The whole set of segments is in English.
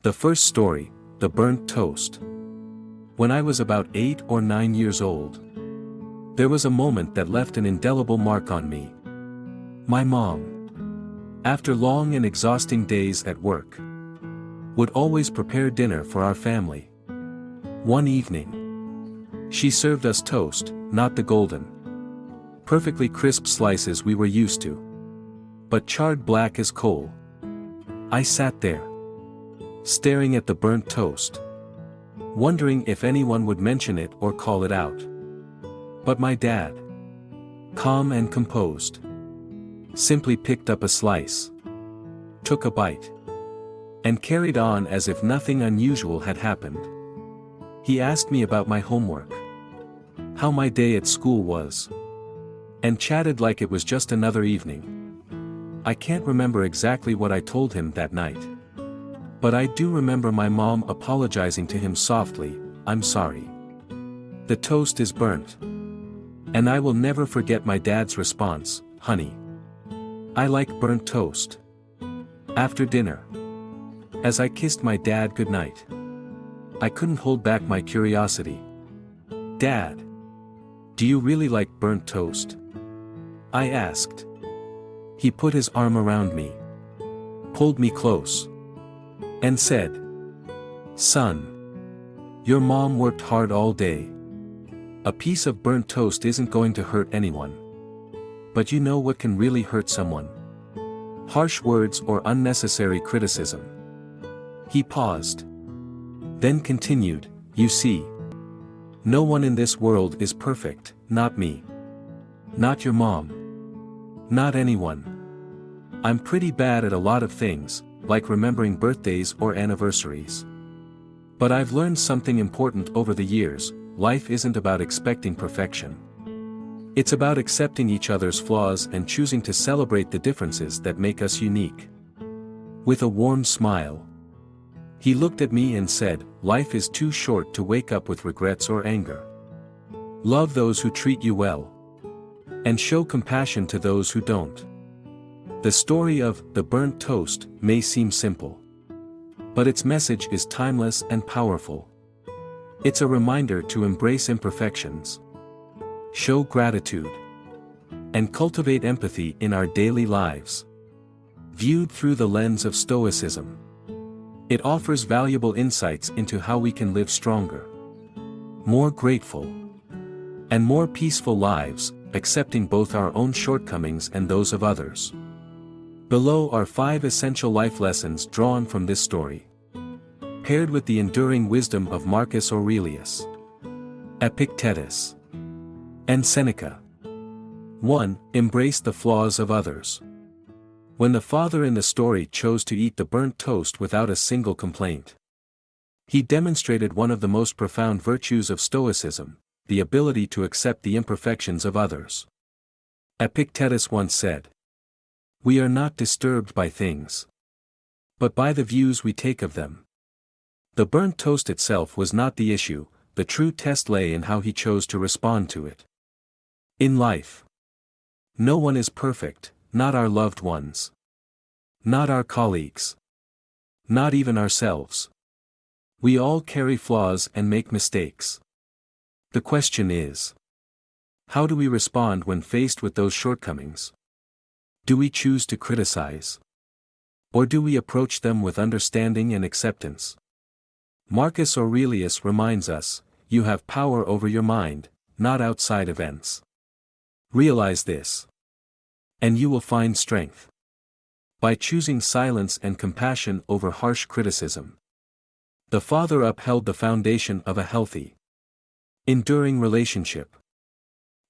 The first story, The Burnt Toast. When I was about 8 or 9 years old, there was a moment that left an indelible mark on me. My mom, after long and exhausting days at work, would always prepare dinner for our family. One evening, she served us toast, not the golden, perfectly crisp slices we were used to, but charred black as coal. I sat there, staring at the burnt toast, wondering if anyone would mention it or call it out. But my dad, calm and composed, simply picked up a slice, took a bite, and carried on as if nothing unusual had happened. He asked me about my homework, how my day at school was, and chatted like it was just another evening. I can't remember exactly what I told him that night, but I do remember my mom apologizing to him softly, "I'm sorry. The toast is burnt." And I will never forget my dad's response, "Honey, I like burnt toast." After dinner, as I kissed my dad goodnight, I couldn't hold back my curiosity. "Dad, do you really like burnt toast?" I asked. He put his arm around me, pulled me close, and said, "Son, your mom worked hard all day. A piece of burnt toast isn't going to hurt anyone. But you know what can really hurt someone? Harsh words or unnecessary criticism." He paused, then continued, "You see, no one in this world is perfect, not me. Not your mom. Not anyone. I'm pretty bad at a lot of things, like remembering birthdays or anniversaries. But I've learned something important over the years: life isn't about expecting perfection. It's about accepting each other's flaws and choosing to celebrate the differences that make us unique." With a warm smile, he looked at me and said, "Life is too short to wake up with regrets or anger. Love those who treat you well, and show compassion to those who don't." The story of The Burnt Toast may seem simple, but its message is timeless and powerful. It's a reminder to embrace imperfections, show gratitude, and cultivate empathy in our daily lives. Viewed through the lens of Stoicism, it offers valuable insights into how we can live stronger, more grateful, and more peaceful lives, accepting both our own shortcomings and those of others. Below are 5 essential life lessons drawn from this story, paired with the enduring wisdom of Marcus Aurelius, Epictetus, and Seneca. 1. Embrace the flaws of others. When the father in the story chose to eat the burnt toast without a single complaint, he demonstrated one of the most profound virtues of Stoicism: the ability to accept the imperfections of others. Epictetus once said, "We are not disturbed by things, but by the views we take of them." The burnt toast itself was not the issue, the true test lay in how he chose to respond to it. In life, no one is perfect, not our loved ones, not our colleagues, not even ourselves. We all carry flaws and make mistakes. The question is, how do we respond when faced with those shortcomings? Do we choose to criticize? Or do we approach them with understanding and acceptance? Marcus Aurelius reminds us, "You have power over your mind, not outside events. Realize this, and you will find strength." By choosing silence and compassion over harsh criticism, the father upheld the foundation of a healthy, enduring relationship.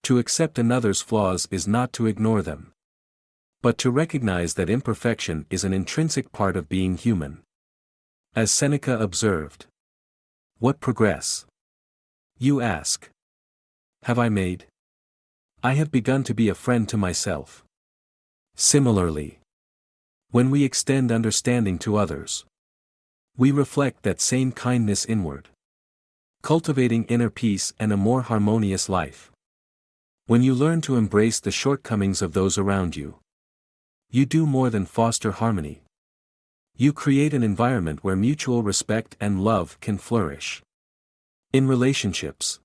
To accept another's flaws is not to ignore them, but to recognize that imperfection is an intrinsic part of being human. As Seneca observed, "What progress, you ask, have I made? I have begun to be a friend to myself." Similarly, when we extend understanding to others, we reflect that same kindness inward, cultivating inner peace and a more harmonious life. When you learn to embrace the shortcomings of those around you, you do more than foster harmony. You create an environment where mutual respect and love can flourish. In relationships,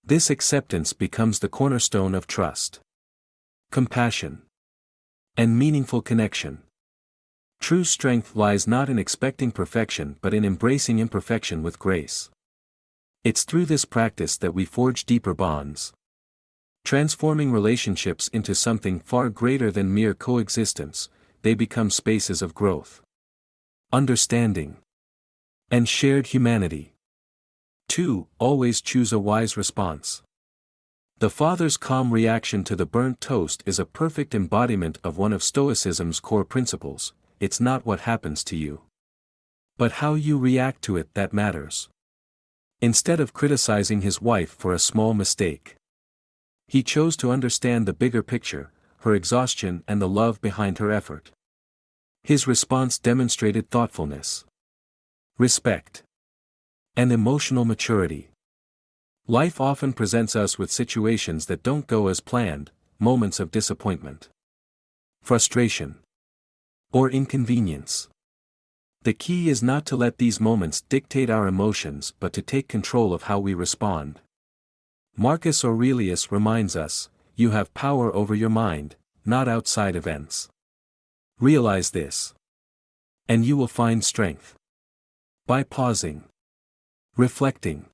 this acceptance becomes the cornerstone of trust, compassion, and meaningful connection. True strength lies not in expecting perfection but in embracing imperfection with grace. It's through this practice that we forge deeper bonds, transforming relationships into something far greater than mere coexistence. They become spaces of growth, understanding, and shared humanity. 2. Always choose a wise response. The father's calm reaction to the burnt toast is a perfect embodiment of one of Stoicism's core principles: it's not what happens to you, but how you react to it that matters. Instead of criticizing his wife for a small mistake, he chose to understand the bigger picture, her exhaustion and the love behind her effort. His response demonstrated thoughtfulness, respect, and emotional maturity. Life often presents us with situations that don't go as planned, moments of disappointment, frustration, or inconvenience. The key is not to let these moments dictate our emotions but to take control of how we respond. Marcus Aurelius reminds us, you have power over your mind, not outside events. Realize this, and you will find strength. By pausing, reflecting,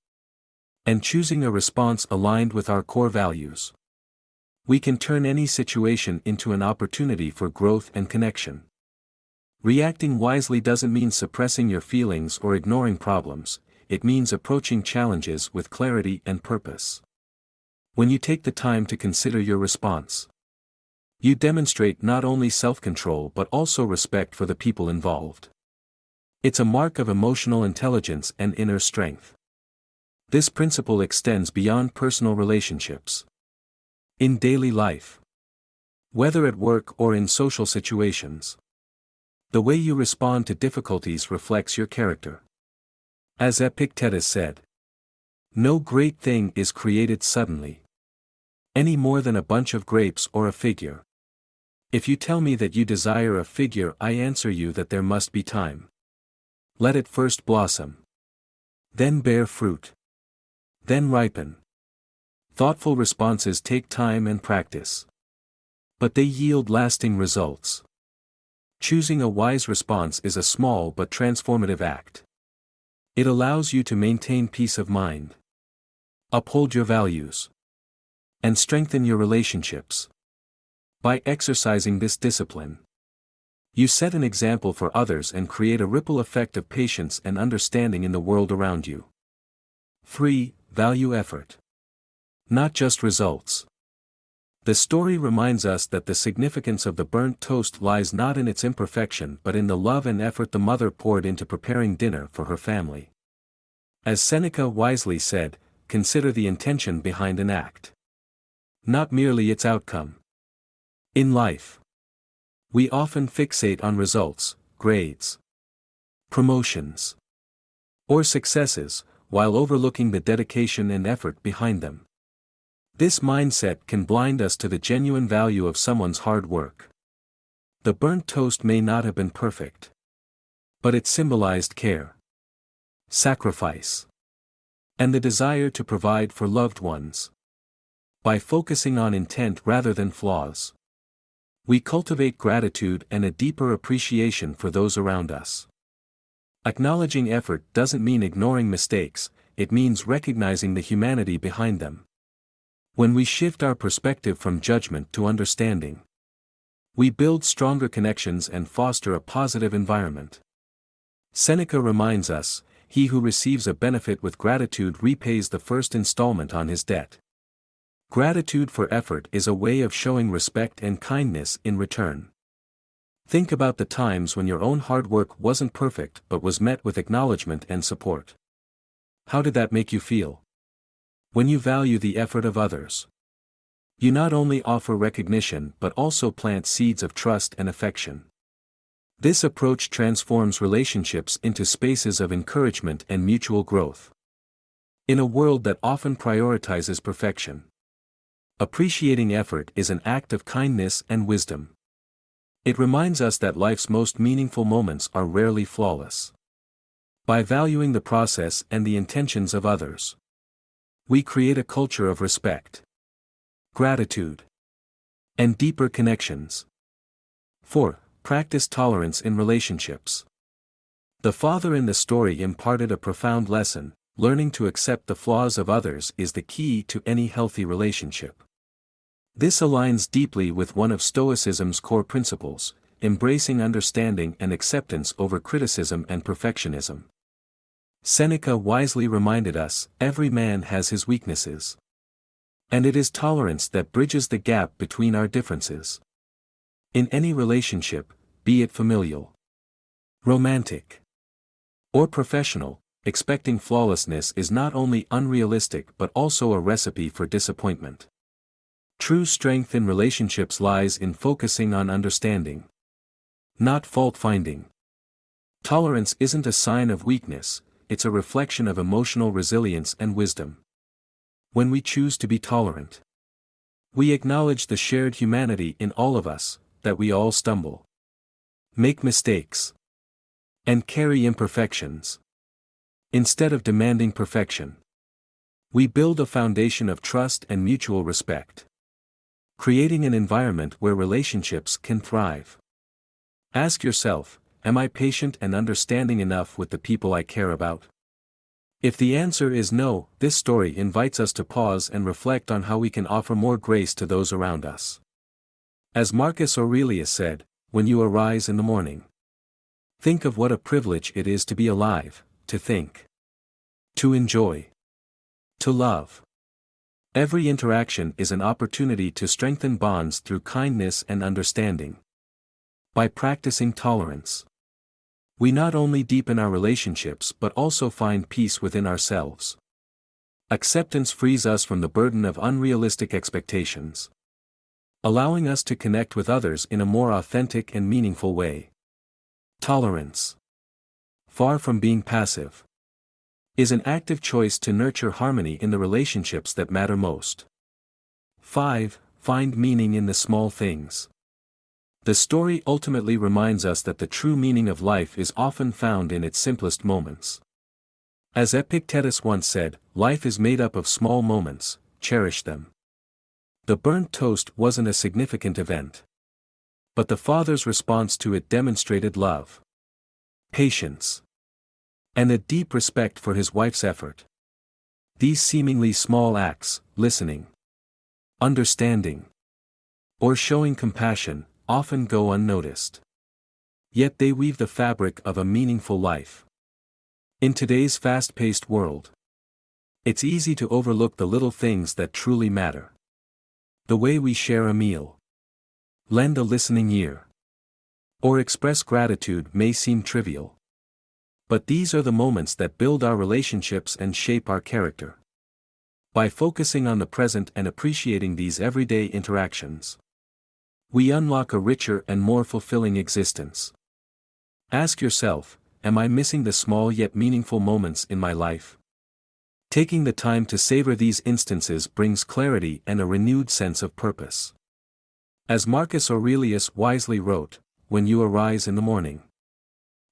and choosing a response aligned with our core values, we can turn any situation into an opportunity for growth and connection. Reacting wisely doesn't mean suppressing your feelings or ignoring problems, it means approaching challenges with clarity and purpose. When you take the time to consider your response, you demonstrate not only self-control but also respect for the people involved. It's a mark of emotional intelligence and inner strength. This principle extends beyond personal relationships. In daily life, whether at work or in social situations, the way you respond to difficulties reflects your character. As Epictetus said, no great thing is created suddenly, any more than a bunch of grapes or a figure. If you tell me that you desire a figure, I answer you that there must be time. Let it first blossom, then bear fruit, then ripen. Thoughtful responses take time and practice, but they yield lasting results. Choosing a wise response is a small but transformative act. It allows you to maintain peace of mind, uphold your values, and strengthen your relationships. By exercising this discipline, you set an example for others and create a ripple effect of patience and understanding in the world around you. 3. Value effort, not just results. The story reminds us that the significance of the burnt toast lies not in its imperfection but in the love and effort the mother poured into preparing dinner for her family. As Seneca wisely said, consider the intention behind an act, not merely its outcome. In life, we often fixate on results, grades, promotions, or successes, while overlooking the dedication and effort behind them. This mindset can blind us to the genuine value of someone's hard work. The burnt toast may not have been perfect, but it symbolized care, sacrifice, and the desire to provide for loved ones. By focusing on intent rather than flaws, we cultivate gratitude and a deeper appreciation for those around us. Acknowledging effort doesn't mean ignoring mistakes, it means recognizing the humanity behind them. When we shift our perspective from judgment to understanding, we build stronger connections and foster a positive environment. Seneca reminds us, he who receives a benefit with gratitude repays the first installment on his debt. Gratitude for effort is a way of showing respect and kindness in return. Think about the times when your own hard work wasn't perfect but was met with acknowledgement and support. How did that make you feel? When you value the effort of others, you not only offer recognition but also plant seeds of trust and affection. This approach transforms relationships into spaces of encouragement and mutual growth. In a world that often prioritizes perfection, appreciating effort is an act of kindness and wisdom. It reminds us that life's most meaningful moments are rarely flawless. By valuing the process and the intentions of others, we create a culture of respect, gratitude, and deeper connections. 4. Practice tolerance in relationships. The father in the story imparted a profound lesson: learning to accept the flaws of others is the key to any healthy relationship. This aligns deeply with one of Stoicism's core principles, embracing understanding and acceptance over criticism and perfectionism. Seneca wisely reminded us, every man has his weaknesses. And it is tolerance that bridges the gap between our differences. In any relationship, be it familial, romantic, or professional, expecting flawlessness is not only unrealistic but also a recipe for disappointment. True strength in relationships lies in focusing on understanding, not fault-finding. Tolerance isn't a sign of weakness, it's a reflection of emotional resilience and wisdom. When we choose to be tolerant, we acknowledge the shared humanity in all of us, that we all stumble, make mistakes, and carry imperfections. Instead of demanding perfection, we build a foundation of trust and mutual respect, creating an environment where relationships can thrive. Ask yourself, am I patient and understanding enough with the people I care about? If the answer is no, this story invites us to pause and reflect on how we can offer more grace to those around us. As Marcus Aurelius said, when you arise in the morning, think of what a privilege it is to be alive, to think, to enjoy, to love. Every interaction is an opportunity to strengthen bonds through kindness and understanding. By practicing tolerance, we not only deepen our relationships but also find peace within ourselves. Acceptance frees us from the burden of unrealistic expectations, allowing us to connect with others in a more authentic and meaningful way. Tolerance, far from being passive, is an active choice to nurture harmony in the relationships that matter most. 5. Find meaning in the small things. The story ultimately reminds us that the true meaning of life is often found in its simplest moments. As Epictetus once said, life is made up of small moments, cherish them. The burnt toast wasn't a significant event, but the father's response to it demonstrated love, patience, and a deep respect for his wife's effort. These seemingly small acts, listening, understanding, or showing compassion, often go unnoticed. Yet they weave the fabric of a meaningful life. In today's fast-paced world, it's easy to overlook the little things that truly matter. The way we share a meal, lend a listening ear, or express gratitude may seem trivial. But these are the moments that build our relationships and shape our character. By focusing on the present and appreciating these everyday interactions, we unlock a richer and more fulfilling existence. Ask yourself, am I missing the small yet meaningful moments in my life? Taking the time to savor these instances brings clarity and a renewed sense of purpose. As Marcus Aurelius wisely wrote, when you arise in the morning,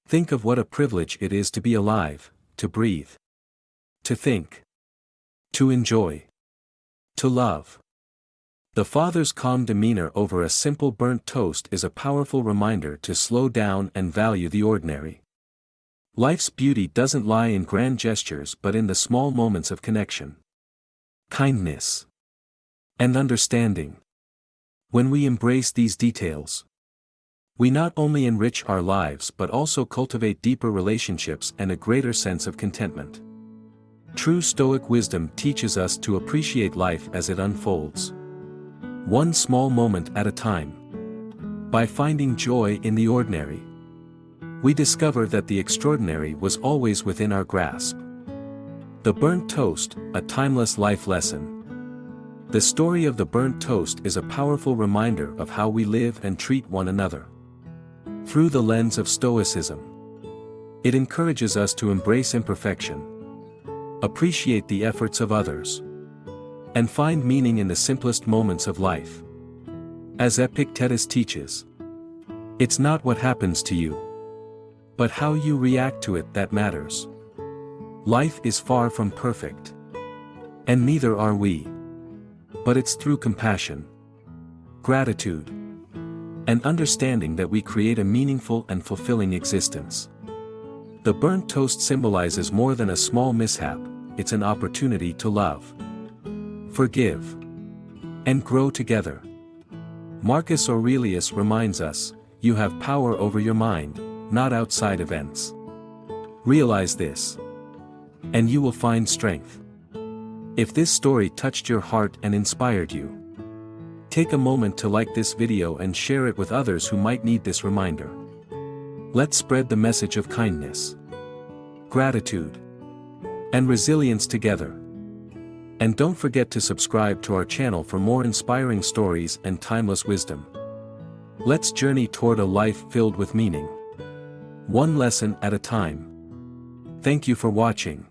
think of what a privilege it is to be alive, to breathe, to think, to enjoy, to love. The father's calm demeanor over a simple burnt toast is a powerful reminder to slow down and value the ordinary. Life's beauty doesn't lie in grand gestures but in the small moments of connection, kindness, and understanding. When we embrace these details, we not only enrich our lives but also cultivate deeper relationships and a greater sense of contentment. True Stoic wisdom teaches us to appreciate life as it unfolds, one small moment at a time. By finding joy in the ordinary, we discover that the extraordinary was always within our grasp. The burnt toast, a timeless life lesson. The story of the burnt toast is a powerful reminder of how we live and treat one another. Through the lens of Stoicism, it encourages us to embrace imperfection, appreciate the efforts of others, and find meaning in the simplest moments of life. As Epictetus teaches, It's not what happens to you, but how you react to it that matters. Life is far from perfect. And neither are we. But it's through compassion, gratitude, and understanding that we create a meaningful and fulfilling existence. The burnt toast symbolizes more than a small mishap, it's an opportunity to love, forgive, and grow together. Marcus Aurelius reminds us, you have power over your mind, not outside events. Realize this, and you will find strength. If this story touched your heart and inspired you, take a moment to like this video and share it with others who might need this reminder. Let's spread the message of kindness, gratitude, and resilience together. And don't forget to subscribe to our channel for more inspiring stories and timeless wisdom. Let's journey toward a life filled with meaning, one lesson at a time. Thank you for watching.